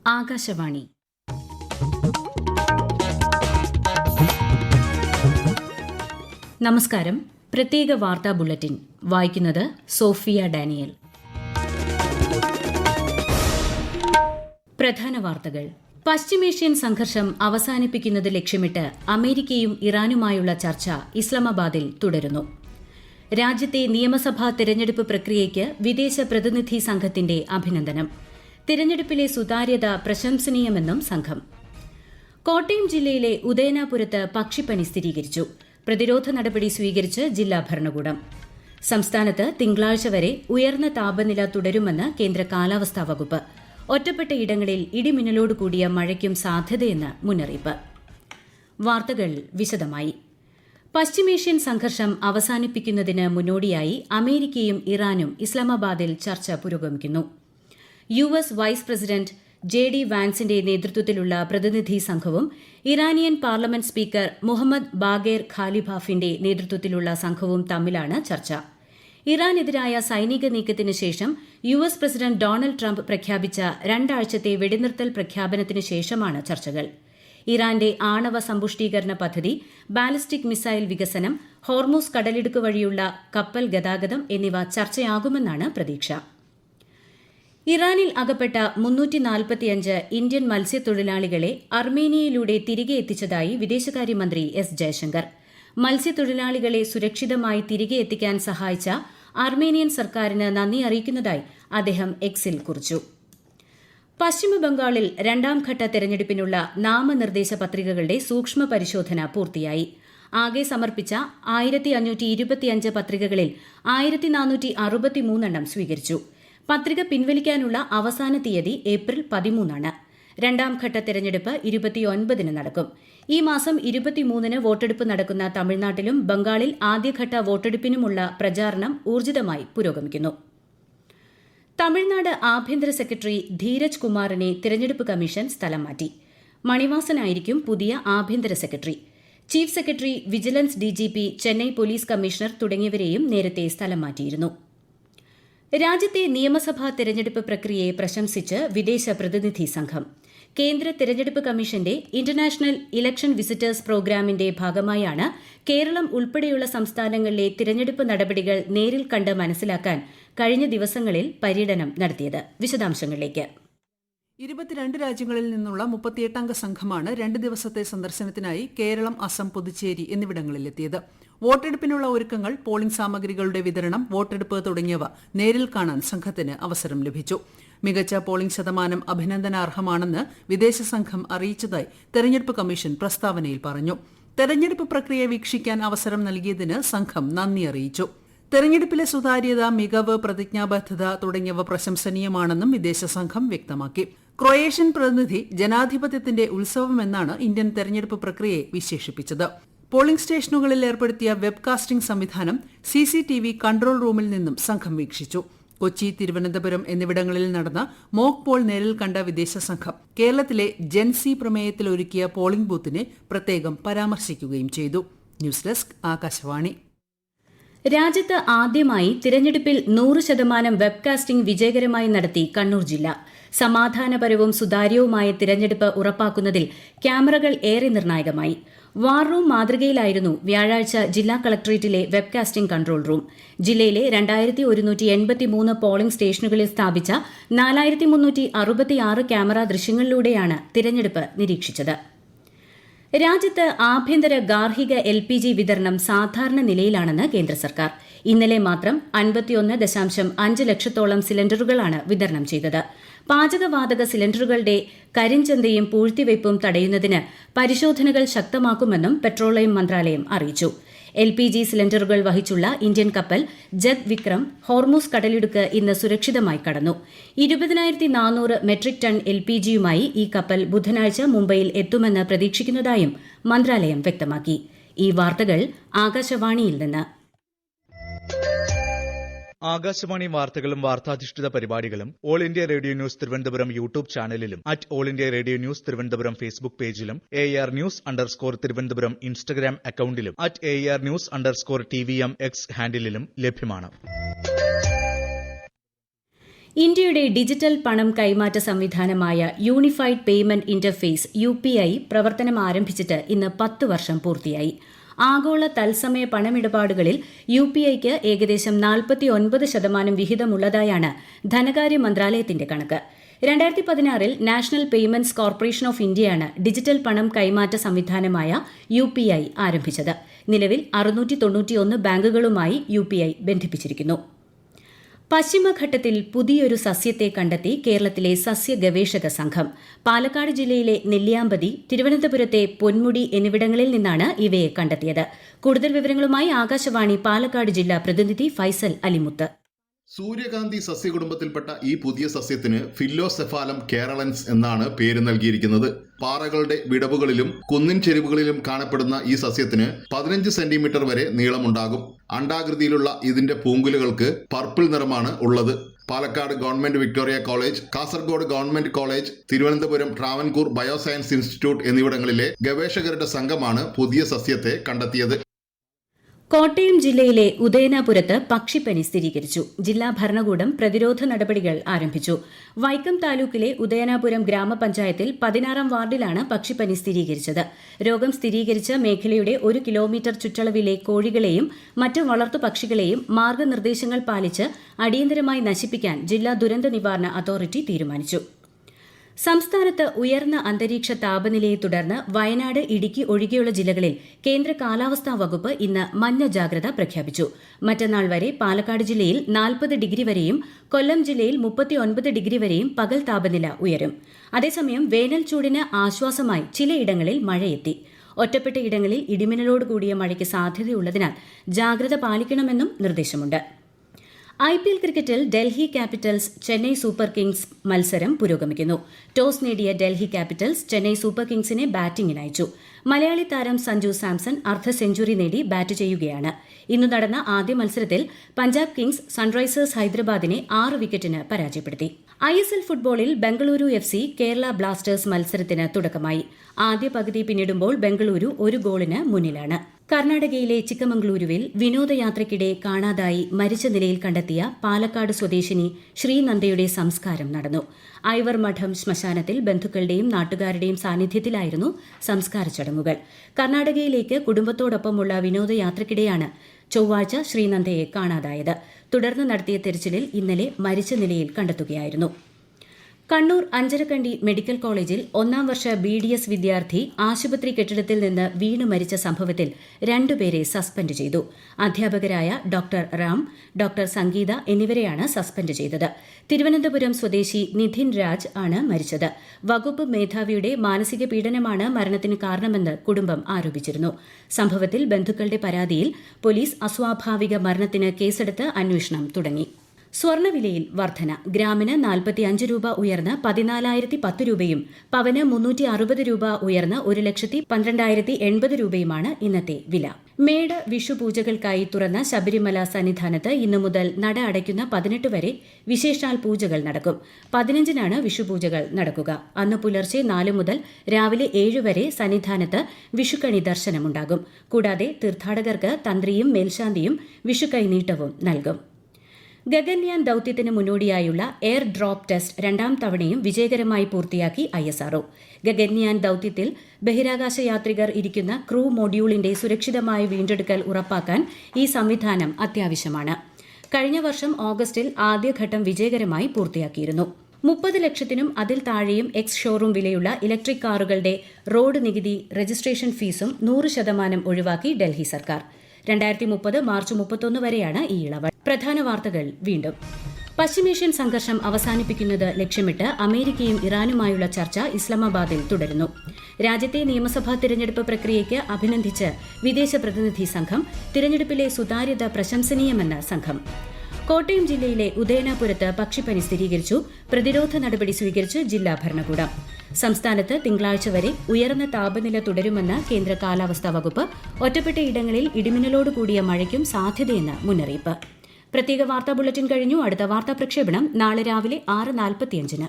ആകാശവാണി. നമസ്കാരം. പ്രത്യേക വാർത്താ ബുള്ളറ്റിൻ വായിക്കുന്നത് സോഫിയ ഡാനിയൽ. പ്രധാന വാർത്തകൾ. പശ്ചിമേഷ്യൻ സംഘർഷം അവസാനിപ്പിക്കുന്നത് ലക്ഷ്യമിട്ട് അമേരിക്കയും ഇറാനുമായുള്ള ചർച്ച ഇസ്ലാമാബാദിൽ തുടരുന്നു. രാജ്യത്തെ നിയമസഭാ തെരഞ്ഞെടുപ്പ് പ്രക്രിയയ്ക്ക് വിദേശ പ്രതിനിധി സംഘത്തിന്റെ അഭിനന്ദനം. തിരഞ്ഞെടുപ്പിലെ സുതാര്യത പ്രശംസനീയമെന്നും സംഘം. കോട്ടയം ജില്ലയിലെ ഉദയനാപുരത്ത് പക്ഷിപ്പനി സ്ഥിരീകരിച്ചു. പ്രതിരോധ നടപടി സ്വീകരിച്ച് ജില്ലാ ഭരണകൂടം. സംസ്ഥാനത്ത് തിങ്കളാഴ്ച വരെ ഉയർന്ന താപനില തുടരുമെന്ന് കേന്ദ്ര കാലാവസ്ഥാ വകുപ്പ്. ഒറ്റപ്പെട്ട ഇടങ്ങളിൽ ഇടിമിന്നലോട് കൂടിയ മഴയ്ക്കും സാധ്യതയെന്ന് മുന്നറിയിപ്പ്. വാർത്തകൾ വിശദമായി. പശ്ചിമേഷ്യൻ സംഘർഷം അവസാനിപ്പിക്കുന്നതിന് മുന്നോടിയായി അമേരിക്കയും ഇറാനും ഇസ്ലാമാബാദിൽ ചർച്ച പുരോഗമിക്കുന്നു. US vice president J D. വാൻസിന്റെ നേതൃത്വത്തിലുള്ള പ്രതിനിധി സംഘവും Iranian parliament speaker Mohammad Bagher ഖാലിബാഫിന്റെ നേതൃത്വത്തിലുള്ള സംഘവും തമ്മിലാണ് ചർച്ച. ഇറാനെതിരായ സൈനിക നീക്കത്തിന് ശേഷം യുഎസ് പ്രസിഡന്റ് ഡൊണാൾഡ് ട്രംപ് പ്രഖ്യാപിച്ച രണ്ടാഴ്ചത്തെ വെടിനിർത്തൽ പ്രഖ്യാപനത്തിന് ശേഷമാണ് ചർച്ചകൾ. ഇറാന്റെ ആണവ സമ്പുഷ്ടീകരണ പദ്ധതി, ബാലിസ്റ്റിക് മിസൈൽ വികസനം, ഹോർമൂസ് കടലിടുക്ക് വഴിയുള്ള കപ്പൽ ഗതാഗതം എന്നിവ ചർച്ചയാകുമെന്നാണ് പ്രതീക്ഷ. ഇറാനിൽ അകപ്പെട്ട 345 ഇന്ത്യൻ മത്സ്യത്തൊഴിലാളികളെ അർമേനിയയിലൂടെ തിരികെ എത്തിച്ചതായി വിദേശകാര്യമന്ത്രി എസ് ജയശങ്കർ. മത്സ്യത്തൊഴിലാളികളെ സുരക്ഷിതമായി തിരികെ എത്തിക്കാൻ സഹായിച്ച അർമേനിയൻ സർക്കാരിന് നന്ദി അറിയിക്കുന്നതായി അദ്ദേഹം എക്സിൽ കുറിച്ചു. പശ്ചിമബംഗാളിൽ രണ്ടാംഘട്ട തെരഞ്ഞെടുപ്പിനുള്ള നാമനിർദ്ദേശ പത്രികകളുടെ സൂക്ഷ്മ പരിശോധന പൂർത്തിയായി. ആകെ സമർപ്പിച്ച 1525 പത്രികകളിൽ 1463 സ്വീകരിച്ചു. പത്രിക പിൻവലിക്കാനുള്ള അവസാന തീയതി ഏപ്രിൽ 13. രണ്ടാംഘട്ട തെരഞ്ഞെടുപ്പ് 29 നടക്കും. ഈ മാസം 23 വോട്ടെടുപ്പ് നടക്കുന്ന തമിഴ്നാട്ടിലും ബംഗാളിൽ ആദ്യഘട്ട വോട്ടെടുപ്പിനുമുള്ള പ്രചാരണം ഊർജിതമായി പുരോഗമിക്കുന്നു. തമിഴ്നാട് ആഭ്യന്തര സെക്രട്ടറി ധീരജ് കുമാറിനെ തിരഞ്ഞെടുപ്പ് കമ്മീഷൻ സ്ഥലം മാറ്റി. മണിവാസനായിരിക്കും പുതിയ ആഭ്യന്തര സെക്രട്ടറി. Chief secretary, vigilance DGP, Chennai police commissioner തുടങ്ങിയവരെയും നേരത്തെ സ്ഥലം മാറ്റിയിരുന്നു. രാജ്യത്തെ നിയമസഭാ തെരഞ്ഞെടുപ്പ് പ്രക്രിയയെ പ്രശംസിച്ച് വിദേശ പ്രതിനിധി സംഘം. കേന്ദ്ര തെരഞ്ഞെടുപ്പ് കമ്മീഷന്റെ ഇന്റർനാഷണൽ ഇലക്ഷൻ വിസിറ്റേഴ്സ് പ്രോഗ്രാമിന്റെ ഭാഗമായാണ് കേരളം ഉൾപ്പെടെയുള്ള സംസ്ഥാനങ്ങളിലെ തിരഞ്ഞെടുപ്പ് നടപടികൾ നേരിൽ കണ്ട് മനസ്സിലാക്കാൻ കഴിഞ്ഞ ദിവസങ്ങളിൽ പര്യടനം നടത്തിയത്. വിശദാംശങ്ങളിലേക്ക്. 22 രാജ്യങ്ങളിൽ നിന്നുള്ള 38 അംഗ സംഘമാണ് 2 ദിവസത്തെ സന്ദർശനത്തിനായി കേരളം, അസം, പുതുച്ചേരി എന്നിവിടങ്ങളിലെത്തിയത്. വോട്ടെടുപ്പിനുള്ള ഒരുക്കങ്ങൾ, പോളിംഗ് സാമഗ്രികളുടെ വിതരണം, വോട്ടെടുപ്പ് തുടങ്ങിയവ നേരിൽ കാണാൻ സംഘത്തിന് അവസരം ലഭിച്ചു. മികച്ച പോളിംഗ് ശതമാനം അഭിനന്ദനാർഹമാണെന്ന് വിദേശ സംഘം അറിയിച്ചതായി തെരഞ്ഞെടുപ്പ് കമ്മീഷൻ പ്രസ്താവനയിൽ പറഞ്ഞു. തെരഞ്ഞെടുപ്പ് പ്രക്രിയ വീക്ഷിക്കാൻ അവസരം നൽകിയതിന് സംഘം നന്ദി അറിയിച്ചു. തെരഞ്ഞെടുപ്പിലെ സുതാര്യത, മികവ്, പ്രതിജ്ഞാബദ്ധത തുടങ്ങിയവ പ്രശംസനീയമാണെന്നും വിദേശ സംഘം വ്യക്തമാക്കി. ക്രൊയേഷ്യൻ പ്രതിനിധി ജനാധിപത്യത്തിന്റെ ഉത്സവമെന്നാണ് ഇന്ത്യൻ തെരഞ്ഞെടുപ്പ് പ്രക്രിയയെ വിശേഷിപ്പിച്ചത്. പോളിംഗ് സ്റ്റേഷനുകളിൽ ഏർപ്പെടുത്തിയ വെബ്കാസ്റ്റിംഗ് സംവിധാനം CCTV കൺട്രോൾ റൂമിൽ നിന്നും സംഘം വീക്ഷിച്ചു. കൊച്ചി, തിരുവനന്തപുരം എന്നിവിടങ്ങളിൽ നടന്ന മോക്ക് പോൾ നേരിൽ കണ്ട വിദേശ സംഘം കേരളത്തിലെ ജെൻസി പ്രമേയത്തിൽ ഒരുക്കിയ പോളിംഗ് ബൂത്തിനെ പ്രത്യേകം പരാമർശിക്കുകയും ചെയ്തു. News desk, Akashvani. രാജ്യത്ത് ആദ്യമായി തിരഞ്ഞെടുപ്പിൽ 100% വെബ്കാസ്റ്റിംഗ് വിജയകരമായി നടത്തി കണ്ണൂർ ജില്ല. സമാധാനപരവും സുതാര്യവുമായ തിരഞ്ഞെടുപ്പ് ഉറപ്പാക്കുന്നതിൽ ക്യാമറകൾ ഏറെ നിർണായകമായി. വാർ റൂം മാതൃകയിലായിരുന്നു വ്യാഴാഴ്ച ജില്ലാ കളക്ടറേറ്റിലെ വെബ്കാസ്റ്റിംഗ് കൺട്രോൾ റൂം. ജില്ലയിലെ 2183 പോളിംഗ് സ്റ്റേഷനുകളിൽ സ്ഥാപിച്ച 4366 ക്യാമറ ദൃശ്യങ്ങളിലൂടെയാണ് തിരഞ്ഞെടുപ്പ് നിരീക്ഷിച്ചത്. രാജ്യത്ത് ആഭ്യന്തര ഗാർഹിക LPG വിതരണം സാധാരണ നിലയിലാണെന്ന് കേന്ദ്ര സർക്കാർ. ഇന്നലെ മാത്രം 51.5 ലക്ഷത്തോളം സിലിണ്ടറുകളാണ് വിതരണം ചെയ്തത്. പാചകവാതക സിലിണ്ടറുകളുടെ കരിഞ്ചന്തയും പൂഴ്ത്തിവയ്പും തടയുന്നതിന് പരിശോധനകൾ ശക്തമാക്കുമെന്നും പെട്രോളിയം മന്ത്രാലയം അറിയിച്ചു. LPG സിലിണ്ടറുകൾ വഹിച്ചുള്ള ഇന്ത്യൻ കപ്പൽ ജഗ് വിക്രം ഹോർമൂസ് കടലിടുക്ക് ഇന്ന് സുരക്ഷിതമായി കടന്നു. 20,400 മെട്രിക് ടൺ LPGയുമായി ഈ കപ്പൽ ബുധനാഴ്ച മുംബൈയിൽ എത്തുമെന്ന് പ്രതീക്ഷിക്കുന്നതായും മന്ത്രാലയം വ്യക്തമാക്കി. ഈ വാർത്തകൾ ആകാശവാണിയിൽ നിന്ന്. ആകാശവാണി വാർത്തകളും വാർത്താധിഷ്ഠിത പരിപാടികളും All India Radio News Thiruvananthapuram YouTube ചാനലിലും All India Radio News Thiruvananthapuram Facebook പേജിലും AR News_ തിരുവനന്തപുരം ഇൻസ്റ്റഗ്രാം അക്കൌണ്ടിലും AR News_TVM X ഹാൻഡിലും ലഭ്യമാണ്. ഇന്ത്യയുടെ ഡിജിറ്റൽ പണം കൈമാറ്റ സംവിധാനമായ യൂണിഫൈഡ് പേയ്മെന്റ് ഇന്റർഫേസ് UPI പ്രവർത്തനം ആരംഭിച്ചിട്ട് ഇന്ന് 10 വർഷം പൂർത്തിയായി. ആഗോള തത്സമയ പണമിടപാടുകളിൽ UPIക്ക് ഏകദേശം 49% വിഹിതമുള്ളതായാണ് ധനകാര്യ മന്ത്രാലയത്തിന്റെ കണക്ക്. 2016 നാഷണൽ പേയ്മെന്റ്സ് കോർപ്പറേഷൻ ഓഫ് ഇന്ത്യയാണ് ഡിജിറ്റൽ പണം കൈമാറ്റ സംവിധാനമായ UPI ആരംഭിച്ചത്. നിലവിൽ 691 ബാങ്കുകളുമായി UPI ബന്ധിപ്പിച്ചിരിക്കുന്നു. പശ്ചിമഘട്ടത്തിൽ പുതിയൊരു സസ്യത്തെ കണ്ടെത്തി കേരളത്തിലെ സസ്യ ഗവേഷക സംഘം. പാലക്കാട് ജില്ലയിലെ നെല്ലിയാമ്പതി, തിരുവനന്തപുരത്തെ പൊന്മുടി എന്നിവിടങ്ങളിൽ നിന്നാണ് ഇവയെ കണ്ടെത്തിയത്. കൂടുതൽ വിവരങ്ങളുമായി ആകാശവാണി പാലക്കാട് ജില്ലാ പ്രതിനിധി ഫൈസൽ അലിമുത്ത്. സൂര്യകാന്തി സസ്യകുടുംബത്തിൽപ്പെട്ട ഈ പുതിയ സസ്യത്തിന് ഫില്ലോസെഫാലം കേരളൻസ് എന്നാണ് പേര് നൽകിയിരിക്കുന്നത്. പാറകളുടെ വിടവുകളിലും കുന്നിൻ ചെരിവുകളിലും കാണപ്പെടുന്ന ഈ സസ്യത്തിന് 15 സെന്റിമീറ്റർ വരെ നീളമുണ്ടാകും. അണ്ഡാകൃതിയിലുള്ള ഇതിന്റെ പൂങ്കുലകൾക്ക് പർപ്പിൾ നിറമാണ് ഉള്ളത്. Palakkad government Victoria college, Kasaragod government college, Thiruvananthapuram Travancore bioscience institute എന്നിവിടങ്ങളിലെ ഗവേഷകരുടെ സംഘമാണ് പുതിയ സസ്യത്തെ കണ്ടെത്തിയത്. കോട്ടയം ജില്ലയിലെ ഉദയനാപുരത്ത് പക്ഷിപ്പനി സ്ഥിരീകരിച്ചു. ജില്ലാ ഭരണകൂടം പ്രതിരോധ നടപടികൾ ആരംഭിച്ചു. വൈക്കം താലൂക്കിലെ ഉദയനാപുരം ഗ്രാമപഞ്ചായത്തിൽ 16-ാം വാർഡിലാണ് പക്ഷിപ്പനി സ്ഥിരീകരിച്ചത്. രോഗം സ്ഥിരീകരിച്ച മേഖലയുടെ 1 കിലോമീറ്റർ ചുറ്റളവിലെ കോഴികളെയും മറ്റ് വളർത്തുപക്ഷികളെയും മാർഗനിർദ്ദേശങ്ങൾ പാലിച്ച് അടിയന്തരമായി നശിപ്പിക്കാൻ ജില്ലാ ദുരന്ത നിവാരണ അതോറിറ്റി തീരുമാനിച്ചു. സംസ്ഥാനത്ത് ഉയർന്ന അന്തരീക്ഷ താപനിലയെ തുടർന്ന് വയനാട്, ഇടുക്കി ഒഴികെയുള്ള ജില്ലകളിൽ കേന്ദ്ര കാലാവസ്ഥാ വകുപ്പ് ഇന്ന് മഞ്ഞ ജാഗ്രത പ്രഖ്യാപിച്ചു. മറ്റന്നാൾ വരെ പാലക്കാട് ജില്ലയിൽ 40 ഡിഗ്രി വരെയും കൊല്ലം ജില്ലയിൽ 39 ഡിഗ്രി വരെയും പകൽ താപനില ഉയരും. അതേസമയം വേനൽ ചൂടിന് ആശ്വാസമായി ചിലയിടങ്ങളിൽ മഴയെത്തി. ഒറ്റപ്പെട്ട ഇടങ്ങളിൽ ഇടിമിന്നലോട് കൂടിയ മഴയ്ക്ക് സാധ്യതയുള്ളതിനാൽ ജാഗ്രത പാലിക്കണമെന്നും നിർദ്ദേശമുണ്ട്. IPL ക്രിക്കറ്റിൽ Delhi Capitals Chennai super Kings മത്സരം പുരോഗമിക്കുന്നു. ടോസ് നേടിയ ഡൽഹി ക്യാപിറ്റൽസ് ചെന്നൈ സൂപ്പർ കിങ്സിനെ ബാറ്റിംഗിനയച്ചു. മലയാളി താരം സഞ്ജു സാംസൺ അർദ്ധ സെഞ്ചുറി നേടി ബാറ്റ് ചെയ്യുകയാണ്. ഇന്ന് നടന്ന ആദ്യ മത്സരത്തിൽ പഞ്ചാബ് കിങ്സ് സൺറൈസേഴ്സ് ഹൈദരാബാദിനെ 6 വിക്കറ്റിന് പരാജയപ്പെടുത്തി. ISL ഫുട്ബോളിൽ ബംഗളൂരു FC കേരള ബ്ലാസ്റ്റേഴ്സ് മത്സരത്തിന് തുടക്കമായി. ആദ്യ പകുതി പിന്നിടുമ്പോൾ ബംഗളൂരു 1 ഗോളിന് മുന്നിലാണ്. കർണാടകയിലെ ചിക്കമംഗളൂരുവിൽ വിനോദയാത്രയ്ക്കിടെ കാണാതായി മരിച്ച നിലയിൽ കണ്ടെത്തിയ പാലക്കാട് സ്വദേശിനി ശ്രീനന്ദയുടെ സംസ്കാരം നടന്നു. ഐവർ മഠം ശ്മശാനത്തിൽ ബന്ധുക്കളുടെയും നാട്ടുകാരുടെയും സാന്നിധ്യത്തിലായിരുന്നു സംസ്കാര ചടങ്ങുകൾ. കർണാടകയിലേക്ക് കുടുംബത്തോടൊപ്പമുള്ള വിനോദയാത്രയ്ക്കിടെയാണ് ചൊവ്വാഴ്ച ശ്രീനന്ദയെ കാണാതായത്. തുടർന്ന് നടത്തിയ തെരച്ചിലിൽ ഇന്നലെ മരിച്ച നിലയിൽ കണ്ടെത്തുകയായിരുന്നു. കണ്ണൂർ അഞ്ചരക്കണ്ടി മെഡിക്കൽ കോളേജിൽ 1-ാം വർഷ BDS വിദ്യാർത്ഥി ആശുപത്രി കെട്ടിടത്തിൽ നിന്ന് വീണു മരിച്ച സംഭവത്തിൽ 2 പേരെ സസ്പെൻഡ് ചെയ്തു. അധ്യാപകരായ ഡോക്ടർ റാം, ഡോക്ടർ സംഗീത എന്നിവരെയാണ് സസ്പെൻഡ് ചെയ്തത്. തിരുവനന്തപുരം സ്വദേശി നിധിൻ രാജ് ആണ് മരിച്ചത്. വകുപ്പ് മേധാവിയുടെ മാനസിക പീഡനമാണ് മരണത്തിന് കാരണമെന്ന് കുടുംബം ആരോപിച്ചിരുന്നു. സംഭവത്തിൽ ബന്ധുക്കളുടെ പരാതിയിൽ പോലീസ് അസ്വാഭാവിക മരണത്തിന് കേസെടുത്ത് അന്വേഷണം തുടങ്ങി. സ്വർണ്ണവിലയിൽ വർധന. ഗ്രാമിന് 45 രൂപ ഉയർന്ന് 14,010 രൂപയും പവന് 360 രൂപ ഉയർന്ന് 1,12,080 രൂപയുമാണ് ഇന്നത്തെ വില. മേട വിഷു പൂജകൾക്കായി തുറന്ന ശബരിമല സന്നിധാനത്ത് ഇന്നു മുതൽ നട അടയ്ക്കുന്ന 18 വരെ വിശേഷാൽ പൂജകൾ നടക്കും. 15-നാണ് വിഷുപൂജകൾ നടക്കുക. അന്ന് പുലർച്ചെ 4 മുതൽ രാവിലെ 7 വരെ സന്നിധാനത്ത് വിഷുക്കണി ദർശനമുണ്ടാകും. കൂടാതെ തീർത്ഥാടകർക്ക് തന്ത്രിയും മേൽശാന്തിയും വിഷുക്കൈനീട്ടവും നൽകും. ഗഗൻയാൻ ദൌത്യത്തിന് മുന്നോടിയായുള്ള എയർ ഡ്രോപ്പ് ടെസ്റ്റ് 2-ാം തവണയും വിജയകരമായി പൂർത്തിയാക്കി ISRO. ഗഗൻയാൻ ദൌത്യത്തിൽ ബഹിരാകാശ യാത്രികർ ഇരിക്കുന്ന ക്രൂ മൊഡ്യൂളിന്റെ സുരക്ഷിതമായ വീണ്ടെടുക്കൽ ഉറപ്പാക്കാൻ ഈ സംവിധാനം അത്യാവശ്യമാണ്. കഴിഞ്ഞ വർഷം ഓഗസ്റ്റിൽ ആദ്യഘട്ടം വിജയകരമായി പൂർത്തിയാക്കിയിരുന്നു. 30 ലക്ഷത്തിനും അതിൽ താഴെയും എക്സ് ഷോറൂം വിലയുള്ള ഇലക്ട്രിക് കാറുകളുടെ റോഡ് നികുതി രജിസ്ട്രേഷൻ ഫീസും 100% ഒഴിവാക്കി ഡൽഹി സർക്കാർ. 2030 മാർച്ച് 31 വരെയാണ് ഈ ഇളവ്. പ്രധാന വാർത്തകൾ വീണ്ടും. പശ്ചിമേഷ്യൻ സംഘർഷം അവസാനിപ്പിക്കുന്നത് ലക്ഷ്യമിട്ട് അമേരിക്കയും ഇറാനുമായുള്ള ചർച്ച ഇസ്ലാമാബാദിൽ തുടരുന്നു. രാജ്യത്തെ നിയമസഭാ തിരഞ്ഞെടുപ്പ് പ്രക്രിയയ്ക്ക് അഭിനന്ദിച്ച് വിദേശ പ്രതിനിധി സംഘം. തിരഞ്ഞെടുപ്പിലെ സുതാര്യത പ്രശംസനീയമെന്ന് സംഘം. കോട്ടയം ജില്ലയിലെ ഉദയനാപുരത്ത് പക്ഷിപ്പനി സ്ഥിരീകരിച്ചു. പ്രതിരോധ നടപടി സ്വീകരിച്ച് ജില്ലാ ഭരണകൂടം. സംസ്ഥാനത്ത് തിങ്കളാഴ്ച വരെ ഉയർന്ന താപനില തുടരുമെന്ന് കേന്ദ്ര കാലാവസ്ഥാ വകുപ്പ്. ഒറ്റപ്പെട്ട ഇടങ്ങളിൽ ഇടിമിന്നലോട് കൂടിയ മഴയ്ക്കും സാധ്യതയെന്ന് മുന്നറിയിപ്പ്. പ്രത്യേക വാർത്താ ബുള്ളറ്റിൻ കഴിഞ്ഞു. അടുത്ത വാർത്താ പ്രക്ഷേപണം നാളെ രാവിലെ 6:45.